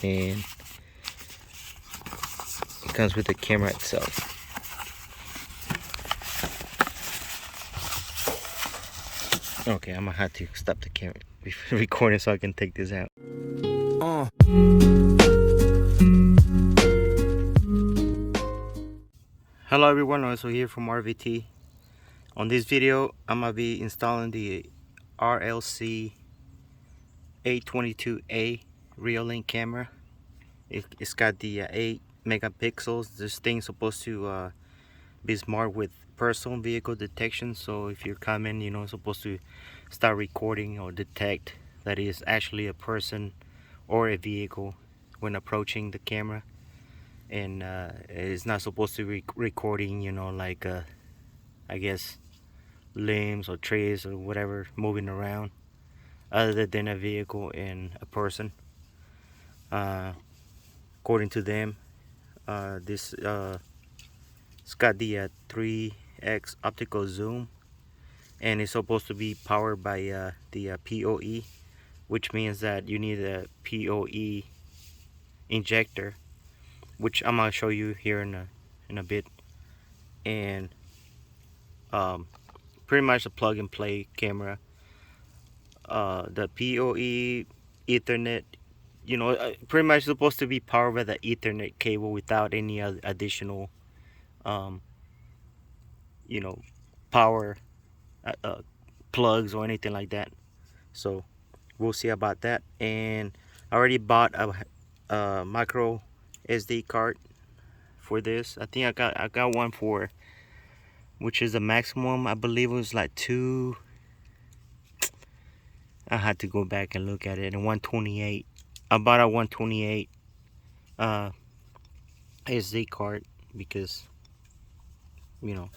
and it comes with the camera itself. Okay, I'm gonna have to stop the camera recording so I can take this out. Hello everyone, also here from RVT. On this video, I'm gonna be installing the RCL-822A Reolink camera. It's got the 8 megapixels. This thing's supposed to be smart with personal vehicle detection. So if you're coming, you know, it's supposed to start recording or detect that is actually a person or a vehicle when approaching the camera. And it's not supposed to be recording, you know, like I guess limbs or trees or whatever moving around other than a vehicle and a person. According to them, this it's got the 3x optical zoom, and it's supposed to be powered by the PoE, which means that you need a PoE injector, which I'm gonna show you here in a bit. And pretty much a plug and play camera. The PoE Ethernet, you know, pretty much supposed to be powered by the Ethernet cable without any additional you know, power plugs or anything like that. So we'll see about that. And I already bought a micro SD card for this. I think I got one for, which is the maximum. I believe it was like 2. I had to go back and look at it. And 128. I bought a 128 SD card because, you know,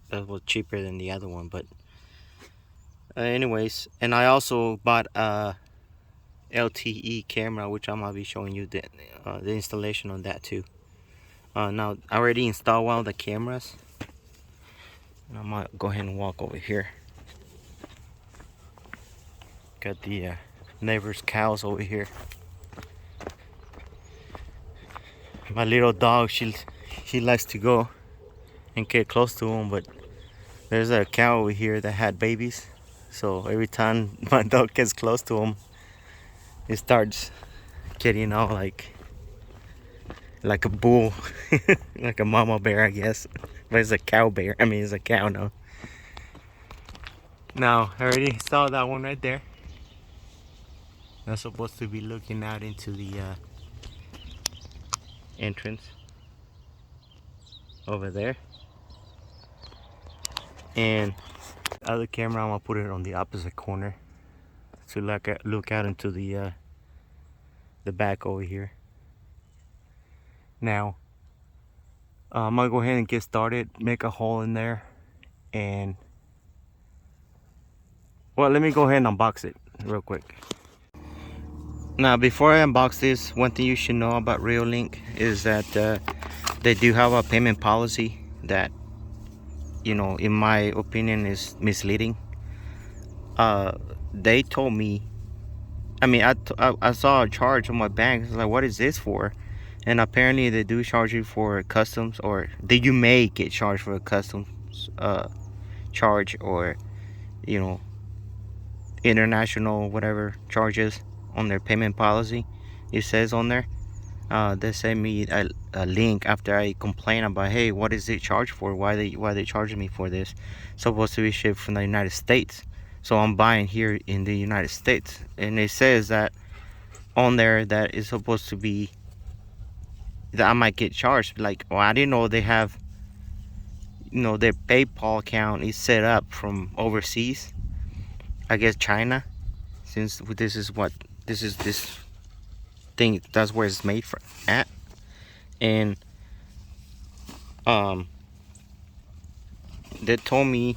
that was cheaper than the other one. But anyways, and I also bought a LTE camera, which I'm gonna be showing you the installation on that too. Now I already installed one of the cameras, and I might go ahead and walk over here. Got the neighbor's cows over here. My little dog, she likes to go and get close to them, but there's a cow over here that had babies, so every time my dog gets close to him, it starts getting all like a bull, like a mama bear, I guess, but it's a cow bear. I mean, it's a cow now. Now I already installed that one right there. That's supposed to be looking out into the entrance over there. And the other camera, I'm gonna put it on the opposite corner to look out into the back over here. Now I'm gonna go ahead and get started, make a hole in there, and well, let me go ahead and unbox it real quick. Now before I unbox this, one thing you should know about Reolink is that they do have a payment policy that, you know, in my opinion is misleading. They told me, I mean, I saw a charge on my bank. I was like, what is this for? And apparently they do charge you for customs, or you may get charged for a customs charge, or, you know, international whatever charges on their payment policy. It says on there. They sent me a link after I complained about, hey, what is it charged for? Why they charging me for this? It's supposed to be shipped from the United States, so I'm buying here in the United States, and it says that on there that it's supposed to be that I might get charged. Like, well, I didn't know they have, you know, their PayPal account is set up from overseas. I guess China, since this thing, that's where it's made at. And they told me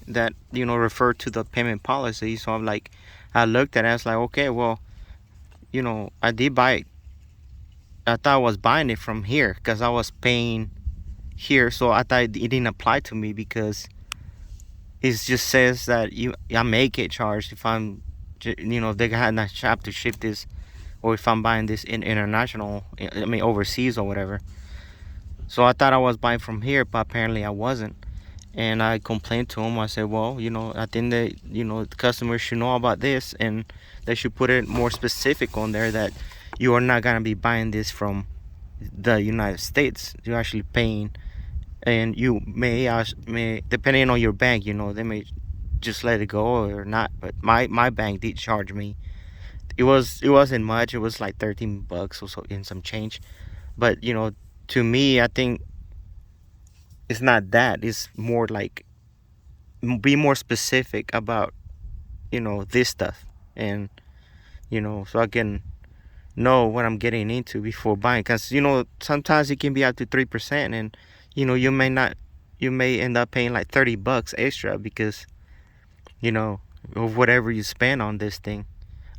that, you know, refer to the payment policy. So I'm like, I looked at it, I was like, okay, well, you know, I did buy it. I thought I was buying it from here because I was paying here, so I thought it didn't apply to me because it just says that I may get charged if I'm, you know, they have to ship this or if I'm buying this in international, I mean overseas or whatever. So I thought I was buying from here, but apparently I wasn't. And I complained to him. I said, well, you know, I think that, you know, the customers should know about this, and they should put it more specific on there that you are not gonna be buying this from the United States. You're actually paying, and you may depending on your bank, you know, they may just let it go or not. But my bank did charge me. It wasn't much. It was like 13 bucks or so in some change. But you know, to me, I think it's not that. It's more like be more specific about, you know, this stuff, and you know, so I can know what I'm getting into before buying. Because you know, sometimes it can be up to 3%, and you know, you may end up paying like 30 bucks extra because, you know, of whatever you spend on this thing.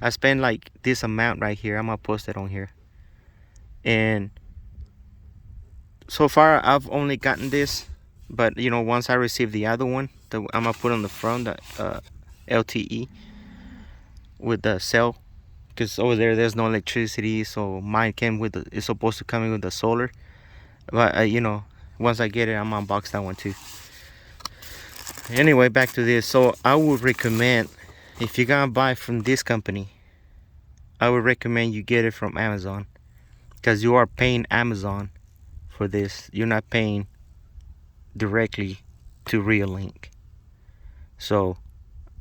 I spend like this amount right here. I'm gonna post it on here. And so far I've only gotten this, but you know, once I receive the other one, I'm gonna put on the front, the LTE with the cell, because over there's no electricity. So mine came with it's supposed to come in with the solar. But you know, once I get it, I'm gonna unbox that one too. Anyway, back to this. So I would recommend, if you're gonna buy from this company, I would recommend you get it from Amazon, because you are paying Amazon for this. You're not paying directly to Reolink. So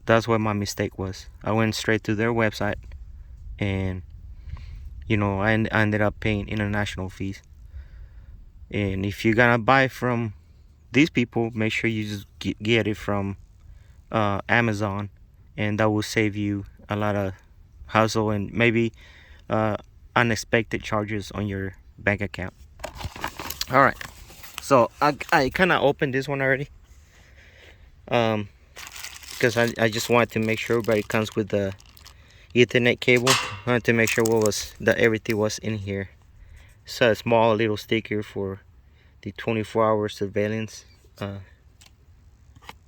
that's what my mistake was. I went straight to their website, and you know, I ended up paying international fees. And if you're gonna buy from these people, make sure you just get it from Amazon, and that will save you a lot of hassle and maybe unexpected charges on your bank account. All right, so I kind of opened this one already, because I just wanted to make sure everybody comes with the Ethernet cable. I wanted to make sure that everything was in here. It's a small little sticker for the 24-hour surveillance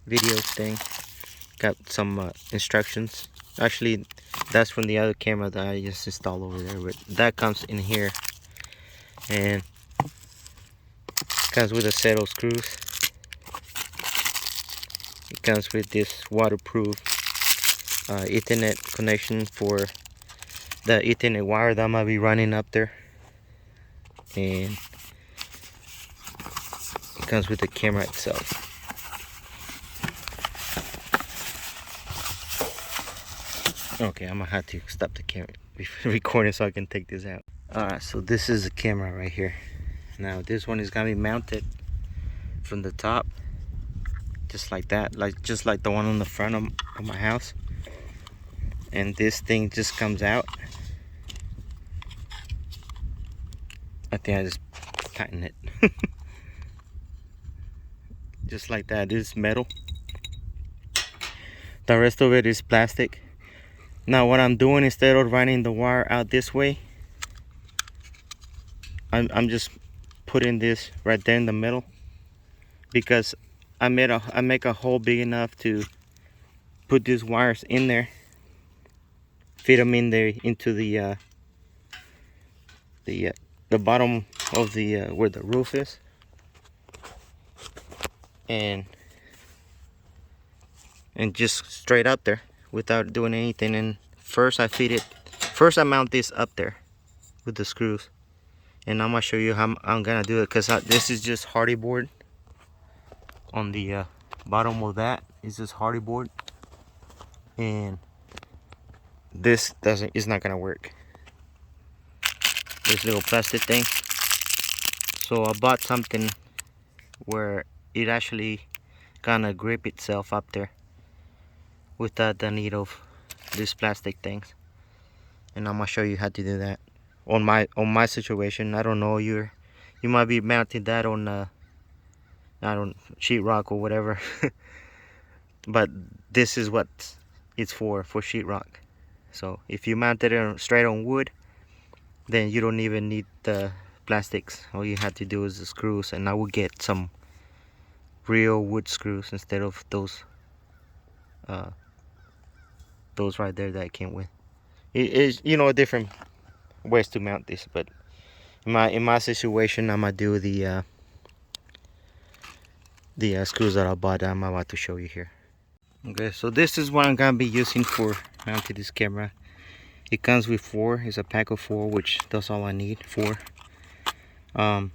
video thing. Got some instructions. Actually, that's from the other camera that I just installed over there, but that comes in here, and comes with a set of screws. It comes with this waterproof Ethernet connection for the Ethernet wire that might be running up there, and it comes with the camera itself. Okay, I'm gonna have to stop the camera recording so I can take this out. Alright, so this is the camera right here. Now this one is gonna be mounted from the top, just like that, just like the one on the front of my house. And this thing just comes out. I think I just tighten it. Just like that. This is metal. The rest of it is plastic. Now what I'm doing, instead of running the wire out this way, I'm just putting this right there in the middle, because I make a hole big enough to put these wires in there, fit them in there into the bottom of the where the roof is, and just straight up there without doing anything. And first I mount this up there with the screws, and I'm gonna show you how I'm gonna do it, because this is just hardy board. On the bottom of that is just hardy board, and this is not gonna work, this little plastic thing. So I bought something where it actually gonna grip itself up there without the need of these plastic things, and I'm gonna show you how to do that on my situation. I don't know, you might be mounting that on I don't sheetrock or whatever. But this is what it's for sheetrock. So if you mount it straight on wood, then you don't even need the plastics. All you have to do is the screws, and I will get some real wood screws instead of those right there that I came with. It is, you know, a different ways to mount this, but in my situation, I'm gonna do the screws that I bought. I'm about to show you here. Okay, so this is what I'm gonna be using for mounting this camera. It comes with 4. It's a pack of 4, which that's all I need. 4. On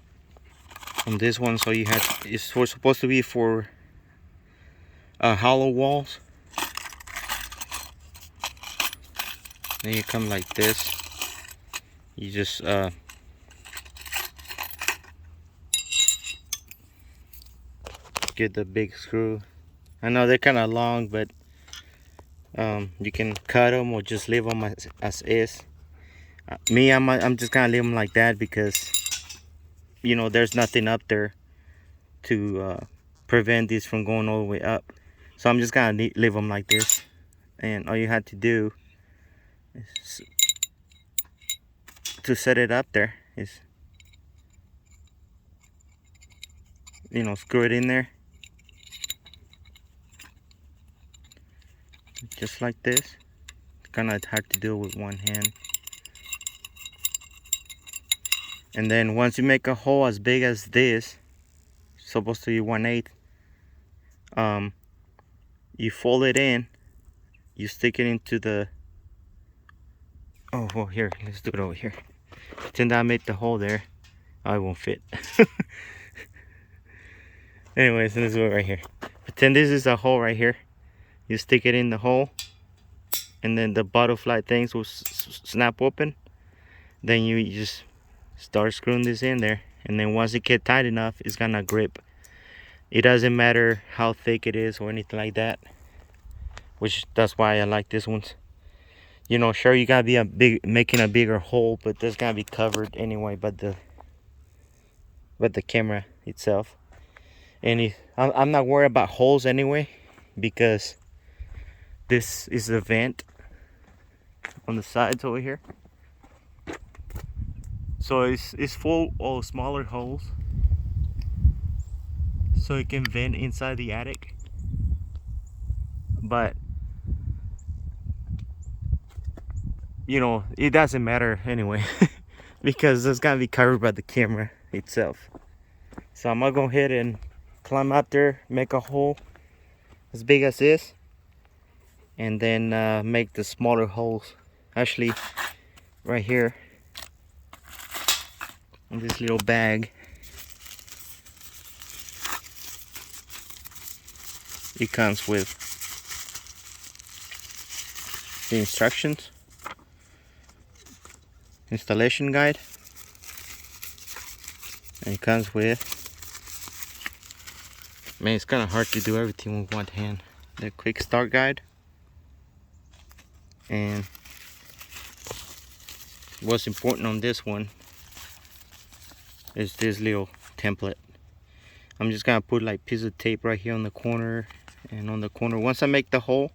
this one, so you have, it's supposed to be for hollow walls. Then you come like this. You just get the big screw. I know they're kind of long, but you can cut them or just leave them as is. Me, I'm just gonna leave them like that because, you know, there's nothing up there to prevent this from going all the way up. So I'm just gonna leave them like this, and all you have to do is to set it up there is, you know, screw it in there just like this. It's kind of hard to do with one hand. And then once you make a hole as big as this, supposed to be 1/8, you fold it in, you stick it into the, oh here, let's do it over here. Pretend I made the hole there. Oh, it won't fit. Anyways, this is it right here. Pretend this is a hole right here. You stick it in the hole, and then the butterfly things will snap open. Then you just start screwing this in there, and then once it gets tight enough, it's gonna grip. It doesn't matter how thick it is or anything like that, which that's why I like this ones. You know, sure, you gotta be making a bigger hole, but that's gotta be covered anyway by the camera itself. And I'm not worried about holes anyway, because this is a vent on the sides over here. So it's full of smaller holes, so it can vent inside the attic. But you know, it doesn't matter anyway because it's gonna be covered by the camera itself. So I'm gonna go ahead and climb up there, make a hole as big as this, and then make the smaller holes. Actually, right here in this little bag, it comes with the instructions, installation guide, and it comes with, man, it's kind of hard to do everything with one hand, the quick start guide. And what's important on this one is this little template. I'm just gonna put like piece of tape right here on the corner and on the corner. Once I make the hole,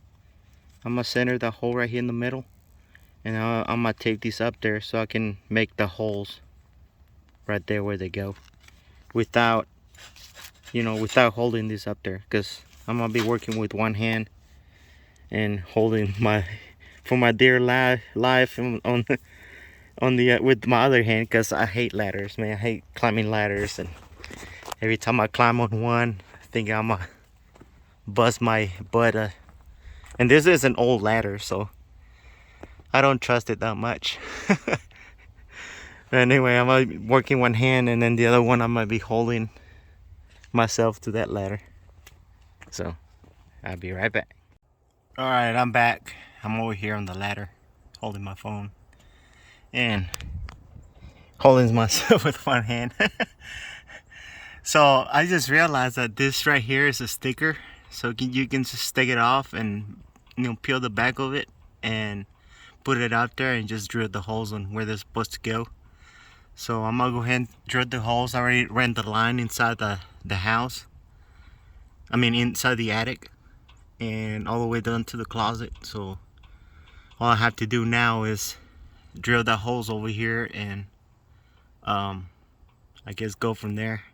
I'm gonna center the hole right here in the middle, and I'm gonna tape these up there so I can make the holes right there where they go, without, you know, without holding this up there, because I'm gonna be working with one hand and holding my, for my dear life on the with my other hand, because I hate ladders, man. I hate climbing ladders, and every time I climb on one, I think I'm gonna bust my butt. And this is an old ladder, so I don't trust it that much. Anyway, I'm working one hand, and then the other one I'm gonna be holding myself to that ladder. So I'll be right back. All right, I'm back. I'm over here on the ladder, holding my phone and holding myself with one hand. So I just realized that this right here is a sticker, so you can just take it off and, you know, peel the back of it and put it out there and just drill the holes on where they're supposed to go. So I'm gonna go ahead and drill the holes. I already ran the line inside the house, I mean inside the attic, and all the way down to the closet. So all I have to do now is drill the holes over here and I guess go from there.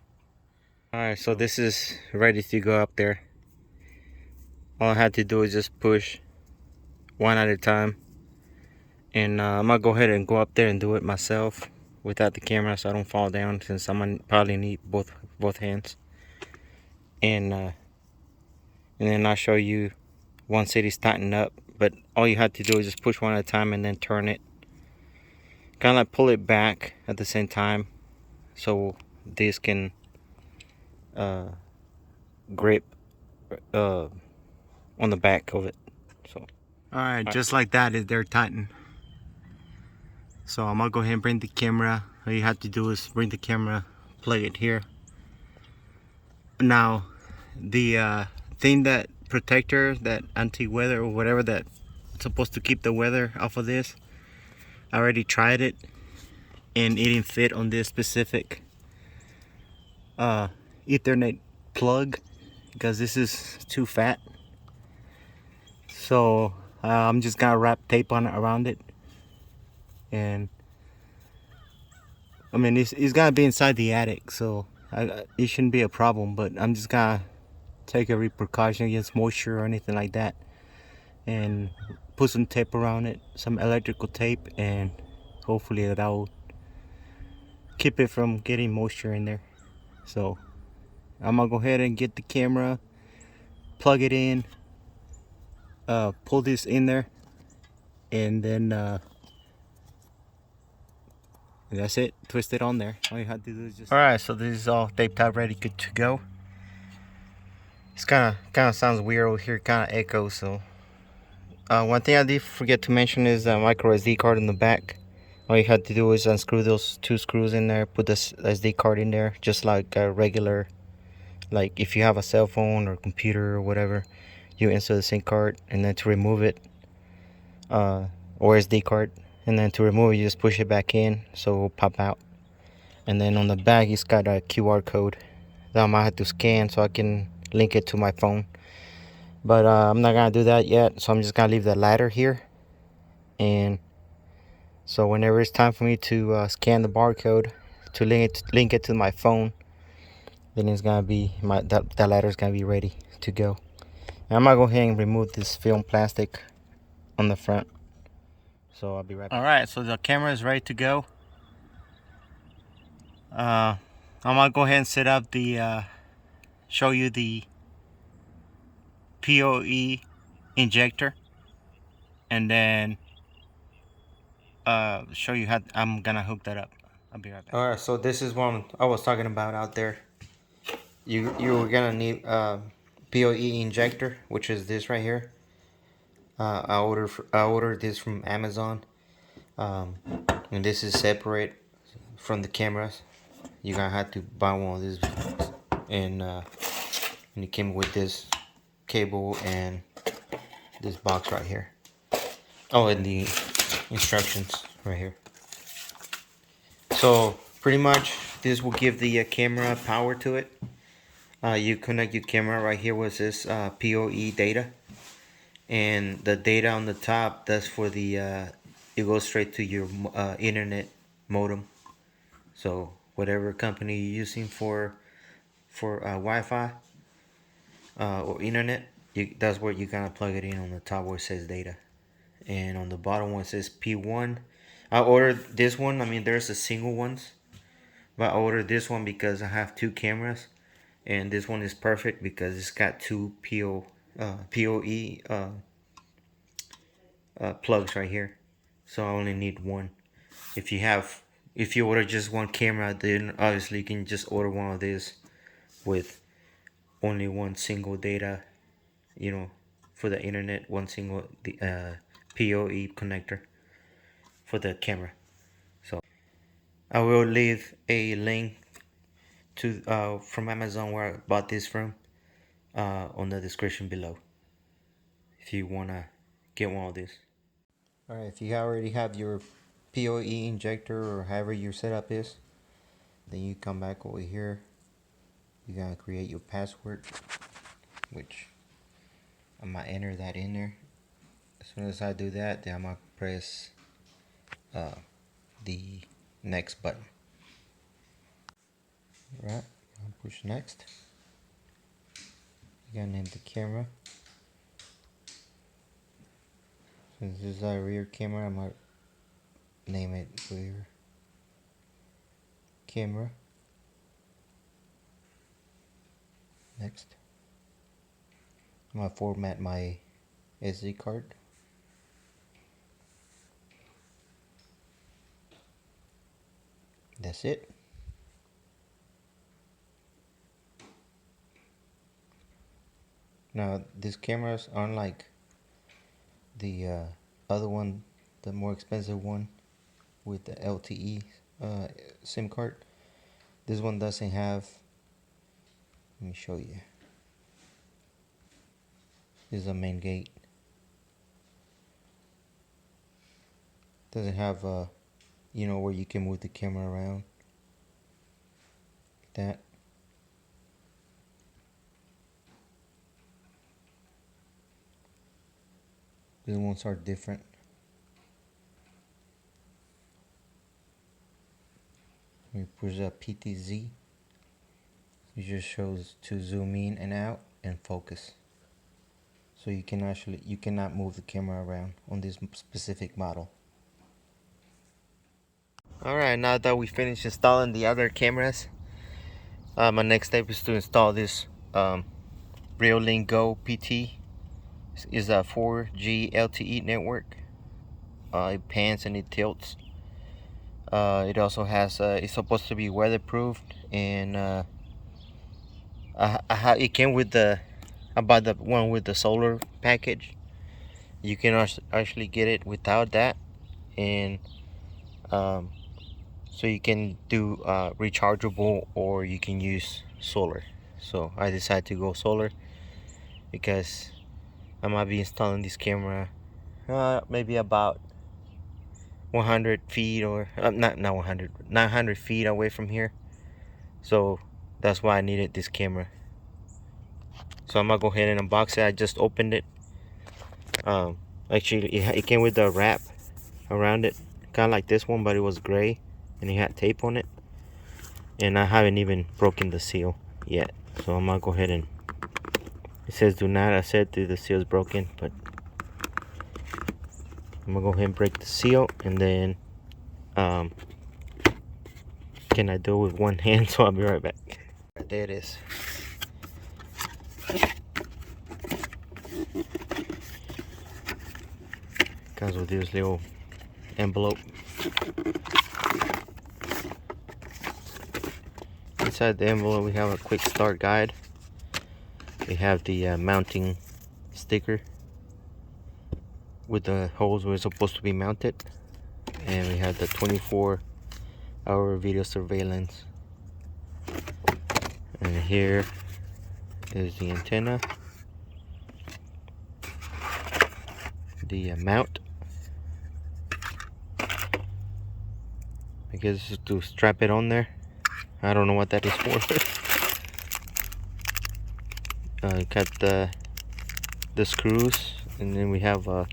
Alright, so this is ready to go up there. All I had to do is just push one at a time, And I'm gonna go ahead and go up there and do it myself without the camera, so I don't fall down, since I'm gonna probably need both hands. And then I'll show you once it is tightened up. But all you have to do is just push one at a time and then turn it, kind of like pull it back at the same time, so this can grip on the back of it. So alright, just like that, they're tightened. So I'm gonna go ahead and bring the camera. All you have to do is bring the camera, plug it here. Now the thing, that protector, that anti-weather or whatever that's supposed to keep the weather off of this, I already tried it and it didn't fit on this specific Ethernet plug, because this is too fat. So I'm just gonna wrap tape on it around it, and I mean it's gonna be inside the attic, so it shouldn't be a problem. But I'm just gonna take every precaution against moisture or anything like that, and put some tape around it, some electrical tape, and hopefully that will keep it from getting moisture in there. So I'm gonna go ahead and get the camera, plug it in, pull this in there, and then that's it. Twist it on there. All you have to do is just... Alright, so this is all taped out, ready, good to go. It's kind of sounds weird over here, kind of echoes. So one thing I did forget to mention is a micro SD card in the back. All you have to do is unscrew those two screws in there, put this SD card in there, just like a regular, like if you have a cell phone or computer or whatever, you insert the SIM card, and then to remove it, or SD card, and then to remove it you just push it back in, so it will pop out. And then on the back it's got a QR code that I might have to scan so I can link it to my phone, but I'm not gonna do that yet, so I'm just gonna leave the ladder here. And so whenever it's time for me to scan the barcode to link it to my phone, then it's gonna be that ladder is gonna be ready to go. And I'm gonna go ahead and remove this film plastic on the front, so I'll be right back. Alright, so the camera is ready to go. I'm gonna go ahead and set up the show you the Poe injector, and then show you how I'm gonna hook that up. I'll be right back. Alright, so this is what I was talking about out there. You're gonna need Poe injector, which is this right here. I ordered this from Amazon, and this is separate from the cameras. You're gonna have to buy one of these, and it came with this cable and this box right here. Oh, and the instructions right here. So pretty much this will give the camera power to it. You connect your camera right here with this Poe data, and the data on the top, that's for the it goes straight to your internet modem. So whatever company you're using for Wi-Fi or internet, that's where you're gonna plug it in, on the top where it says data, and on the bottom one it says P1. I ordered this one. I mean, there's a single ones, but I ordered this one because I have two cameras, and this one is perfect because it's got two Poe plugs right here, so I only need one. If you order just one camera, then obviously you can just order one of these with only one single data, for the internet, one single Poe connector for the camera. So I will leave a link to from Amazon where I bought this from on the description below, if you wanna get one of these. Alright, if you already have your Poe injector or however your setup is, then you come back over here. You're gonna create your password, which I'm gonna enter that in there. As soon as I do that, then I'm gonna press the next button. Right, I'll push next. You're gonna name the camera. Since this is our rear camera, I'm gonna name it for camera. Next, I'm gonna format my SD card. That's it. Now this camera is unlike the other one, the more expensive one with the LTE SIM card. This one doesn't have, let me show you. This is a main gate. Doesn't have you know, where you can move the camera around. Like that. These ones are different. We push up PTZ. It just shows to zoom in and out and focus. So you cannot move the camera around on this specific model. Alright, now that we finished installing the other cameras, my next step is to install this Reolink Go PT. Is a 4G LTE network. It pans and it tilts. It also has it's supposed to be weatherproofed, and it came with the, I bought the one with the solar package. You can actually get it without that, and so you can do rechargeable, or you can use solar. So I decided to go solar because I might be installing this camera maybe about 100 feet, or not 100, 900 feet away from here. So that's why I needed this camera. So I'm gonna go ahead and unbox it. I just opened it. Actually it came with a wrap around it, kind of like this one, but it was gray and it had tape on it, and I haven't even broken the seal yet. So I'm gonna go ahead and, it says do not accept if the seal is broken, but I'm gonna go ahead and break the seal, and then can I do it with one hand? So I'll be right back. Right, there it is. Comes with this little envelope. Inside the envelope we have a quick start guide. We have the mounting sticker with the holes where it's supposed to be mounted, and we have the 24-hour video surveillance. And here is the antenna, the mount. I guess it's to strap it on there. I don't know what that is for. Got the screws, and then we have a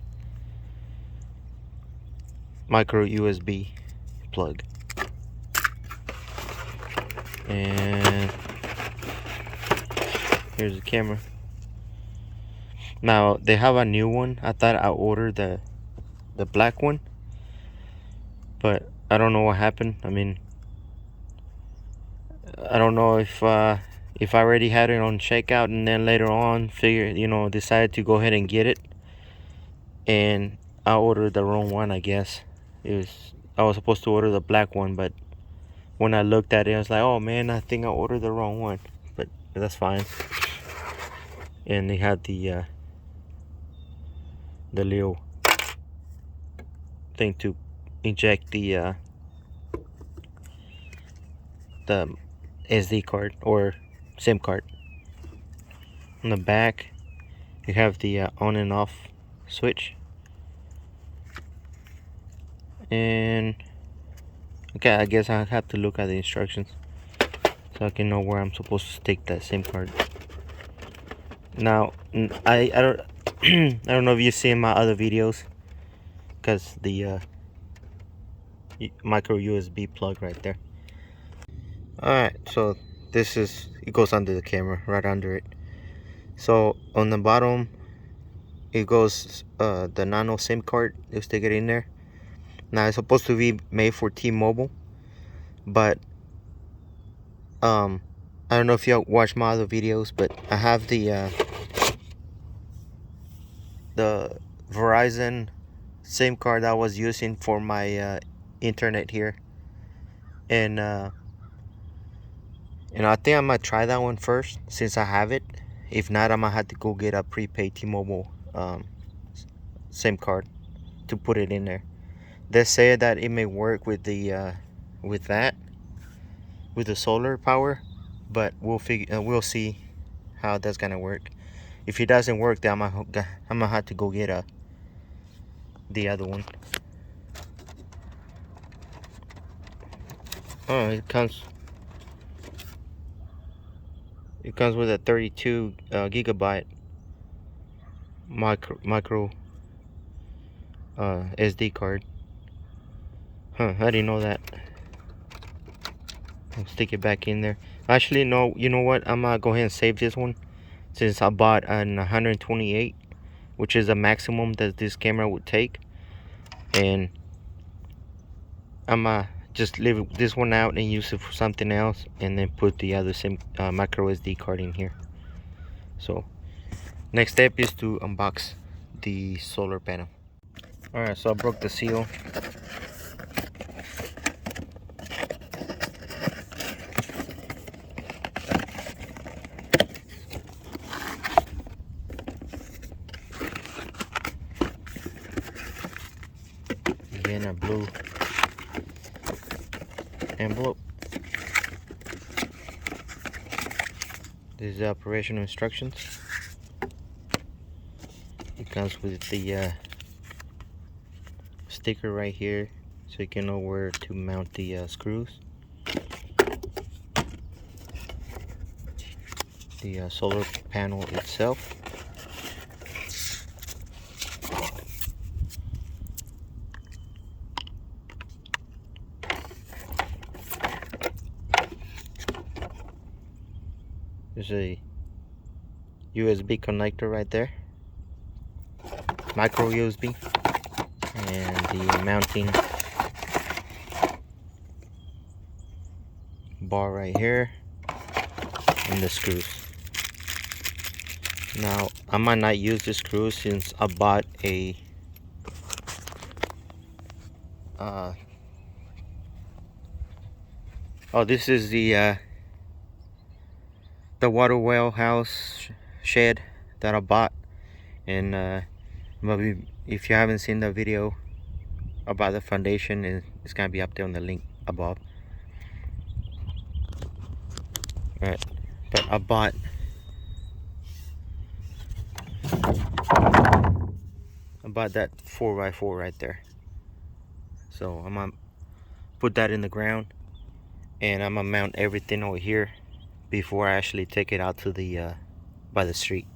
micro USB plug, and here's the camera. Now they have a new one. I thought I ordered the black one, but I don't know what happened. I mean, I don't know if I already had it on checkout, and then later on decided to go ahead and get it, and I ordered the wrong one. I guess I was supposed to order the black one, but when I looked at it, I was like, oh man, I think I ordered the wrong one. But that's fine. And they had the little thing to inject the SD card or SIM card. On the back you have the on and off switch, and okay, I guess I have to look at the instructions so I can know where I'm supposed to stick that SIM card. Now I don't I don't know if you've seen my other videos, because the micro USB plug right there. Alright, so it goes under the camera, right under it. So on the bottom it goes the nano SIM card. You stick it in there. Now it's supposed to be made for T-Mobile, but I don't know if you watch my other videos, but I have the Verizon SIM card I was using for my internet here, and I think I'm gonna try that one first since I have it. If not, I'm gonna have to go get a prepaid T-Mobile SIM card to put it in there. They say that it may work with the with the solar power, but we'll see how that's gonna work. If it doesn't work, then I'm gonna have to go get the other one. Oh, it comes with a 32 gigabyte micro SD card. Huh, I didn't know that. I'll stick it back in there. Actually, no, you know what? I'm gonna go ahead and save this one since I bought an 128, which is the maximum that this camera would take. And I'm gonna just leave this one out and use it for something else, and then put the other micro SD card in here. So next step is to unbox the solar panel. Alright, so I broke the seal. Again, a blue envelope. This is the operational instructions. It comes with the sticker right here, so you can know where to mount the screws. The solar panel itself. There's a USB connector right there, micro USB, and the mounting bar right here, and the screws. Now I might not use the screws since I bought a this is the water well house shed that I bought, and maybe if you haven't seen the video about the foundation, it's gonna be up there on the link above. Alright, but I bought that 4x4 right there, so I'm gonna put that in the ground, and I'm gonna mount everything over here before I actually take it out to the by the street.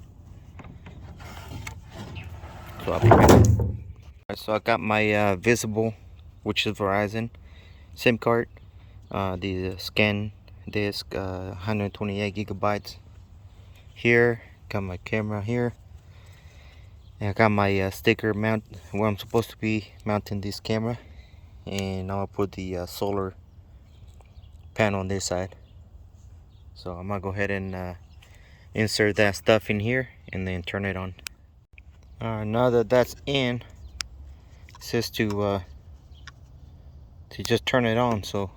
So I'll be right back. Alright, so I got my visible, which is Verizon SIM card, the scan disk, 128 gigabytes here. Got my camera here, and I got my sticker mount where I'm supposed to be mounting this camera, and I'm gonna put the solar panel on this side. So I'm gonna go ahead and insert that stuff in here and then turn it on. Now that that's in, it says to just turn it on. So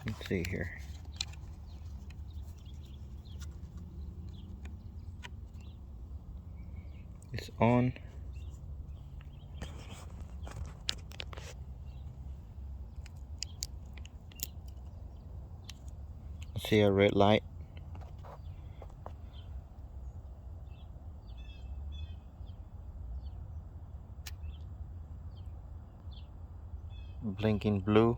let's see here. It's on. I see a red light. Blinking blue.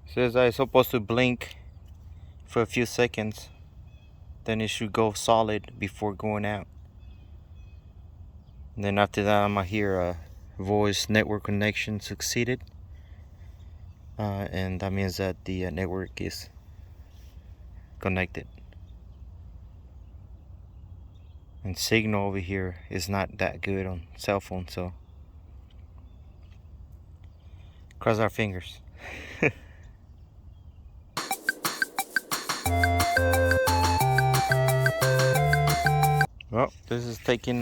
Says I'm supposed to blink for a few seconds, then it should go solid before going out. And then after that, I'm gonna hear a voice network connection succeeded, and that means that the network is connected. And signal over here is not that good on cell phone, so cross our fingers. Well, this is taking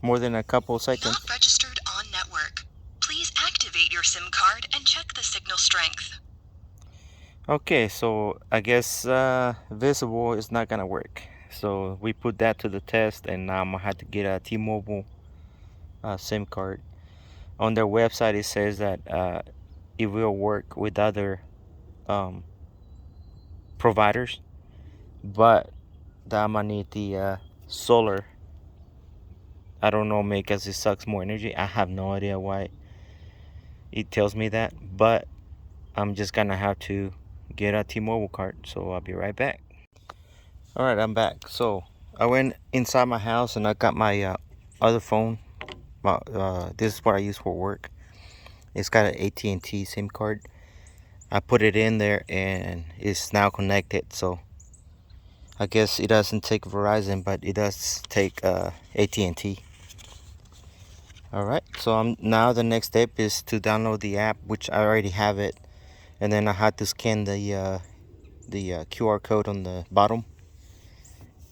more than a couple seconds. Not registered on network. Please activate your SIM card and check the signal strength. Okay, so I guess visible is not gonna work. So we put that to the test, and now I'm gonna have to get a T-Mobile SIM card. On their website, it says that it will work with other providers, but I'm gonna need the solar. I don't know, maybe because it sucks more energy. I have no idea why it tells me that, but I'm just gonna have to get a T-Mobile card. So I'll be right back. All right, I'm back. So I went inside my house and I got my other phone. This is what I use for work. It's got an AT&T SIM card. I put it in there and it's now connected. So I guess it doesn't take Verizon, but it does take AT&T. All right, so now the next step is to download the app, which I already have it, and then I had to scan the QR code on the bottom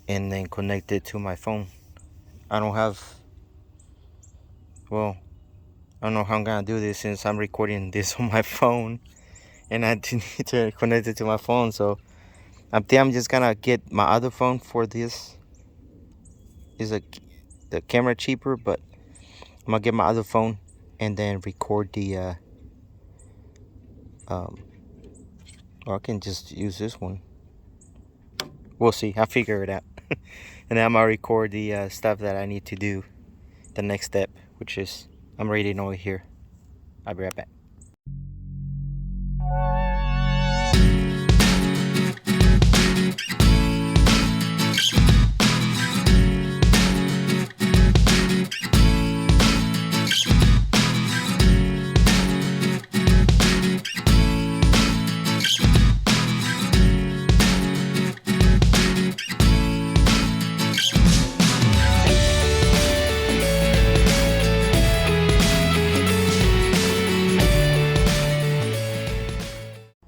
and then connect it to my phone. I don't know how I'm gonna do this since I'm recording this on my phone and I need to connect it to my phone. So I think I'm just gonna get my other phone for this. Is the camera cheaper, but I'm gonna get my other phone and then record the or I can just use this one. We'll see. I'll figure it out. And then I'm gonna record the stuff that I need to do. The next step, which is I'm reading over here. I'll be right back.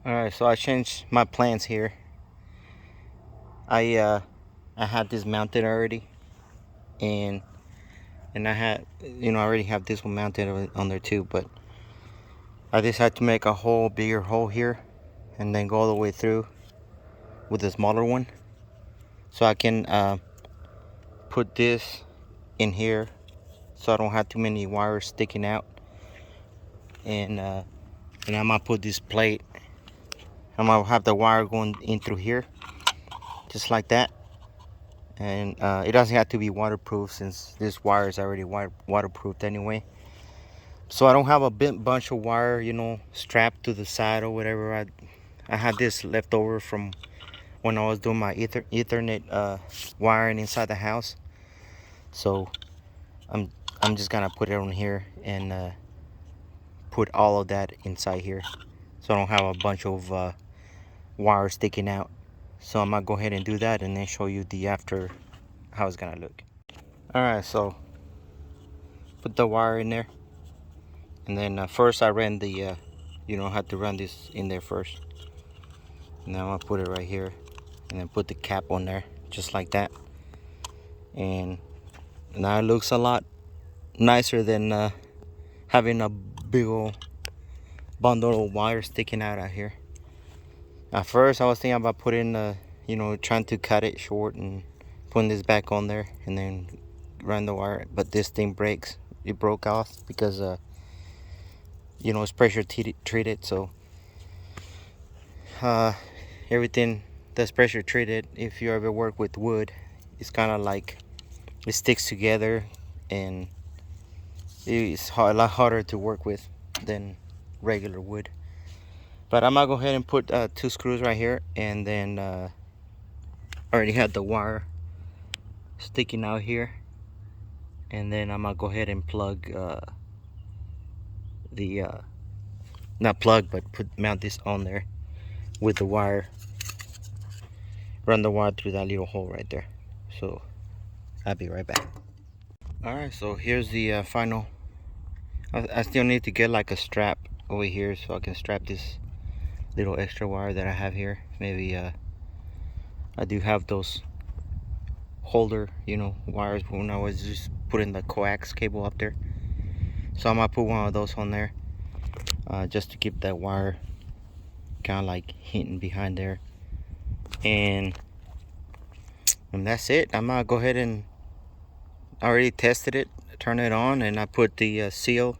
Alright, so I changed my plans here. I had this mounted already, and I had, I already have this one mounted on there too, but I decided to make a bigger hole here and then go all the way through with a smaller one, so I can put this in here so I don't have too many wires sticking out. And I'm gonna put this plate. I'm gonna have the wire going in through here, just like that. And it doesn't have to be waterproof since this wire is already waterproofed anyway. So I don't have a bunch of wire, strapped to the side or whatever. I had this left over from when I was doing my Ethernet wiring inside the house. So I'm just gonna put it on here and put all of that inside here, so I don't have a bunch of wires sticking out. So I'm gonna go ahead and do that and then show you the after, how it's gonna look. Alright, so put the wire in there, and then first I ran the I had to run this in there first. Now I'm gonna put it right here and then put the cap on there just like that, and now it looks a lot nicer than having a big old bundle of wire sticking out here. At first I was thinking about putting trying to cut it short and putting this back on there and then run the wire, but this thing breaks. It broke off because it's pressure treated, so everything that's pressure treated, if you ever work with wood, it's kind of like it sticks together, and it's a lot harder to work with than regular wood. But I'm gonna go ahead and put 2 screws right here, and then I already had the wire sticking out here, and then I'm gonna go ahead and plug not plug, but mount this on there with the wire run the wire through that little hole right there. So I'll be right back. Alright, so here's the final. I still need to get like a strap over here so I can strap this little extra wire that I have here. Maybe I do have those holder, you know, wires when I was just putting the coax cable up there. So I'm gonna put one of those on there, just to keep that wire kind of like hidden behind there. And that's it. I'm gonna go ahead and I already tested it, turn it on, and I put the seal,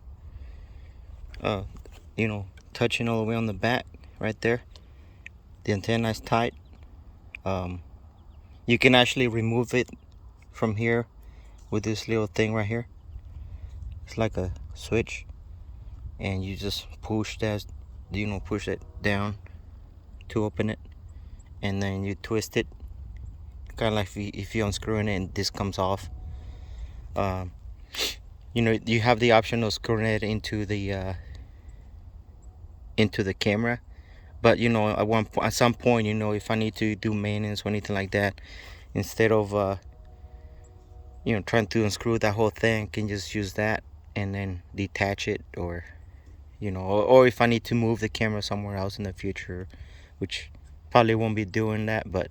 you know, touching all the way on the back right there. The antenna is tight. You can actually remove it from here with this little thing right here. It's like a switch, and you just push that, you know, push it down to open it, and then you twist it, kind of like if you unscrewing it and this comes off. You know, you have the option of screwing it into the camera, but you know, at some point, you know, if I need to do maintenance or anything like that, instead of you know, trying to unscrew that whole thing, I can just use that and then detach it, or you know, or if I need to move the camera somewhere else in the future, which probably won't be doing that, but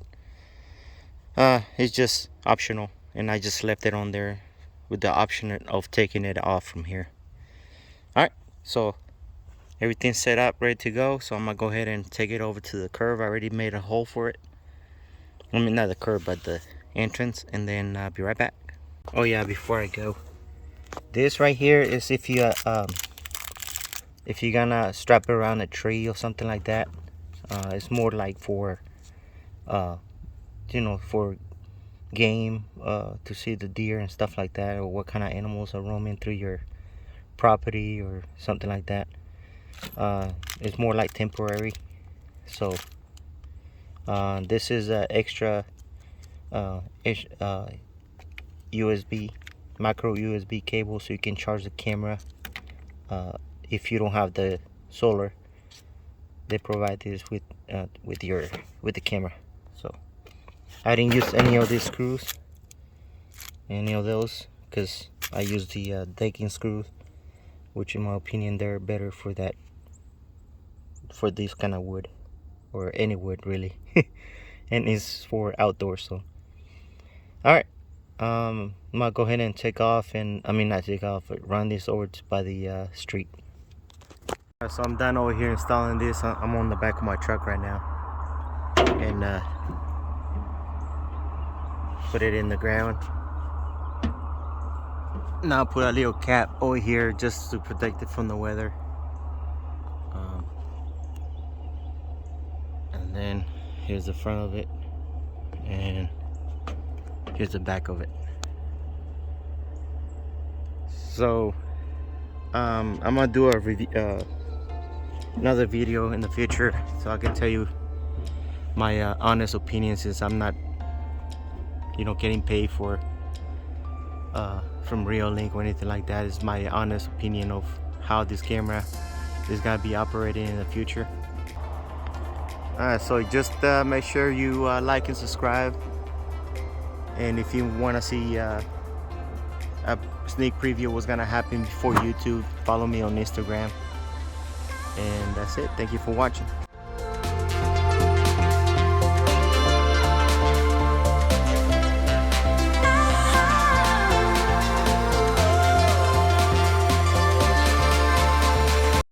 it's just optional, and I just left it on there with the option of taking it off from here. Alright, so everything's set up, ready to go. So I'm gonna go ahead and take it over to the curve. I already made a hole for it. I mean, not the curve, but the entrance, and then I'll be right back. Oh yeah, before I go, this right here is if you're gonna strap it around a tree or something like that. It's more like for you know, for game, to see the deer and stuff like that, or what kind of animals are roaming through your property or something like that. It's more like temporary. So this is an extra USB, micro USB cable, so you can charge the camera if you don't have the solar. They provide this with the camera. So I didn't use any of these screws, any of those, because I used the decking screws, which in my opinion they're better for that, for this kind of wood, or any wood really. And it's for outdoors. So alright, I'm gonna go ahead and take off, and I mean not take off, but run this over by the street. So I'm done over here installing this. I'm on the back of my truck right now, and put it in the ground. Now put a little cap over here just to protect it from the weather. And then here's the front of it, and here's the back of it. So I'm gonna do a review, another video in the future, so I can tell you my honest opinion, since I'm not, you know, getting paid for from Reolink or anything like that. It's my honest opinion of how this camera is gonna be operating in the future. Alright, so just make sure you like and subscribe, and if you want to see a sneak preview of what's gonna happen before YouTube, follow me on Instagram. And that's it. Thank you for watching.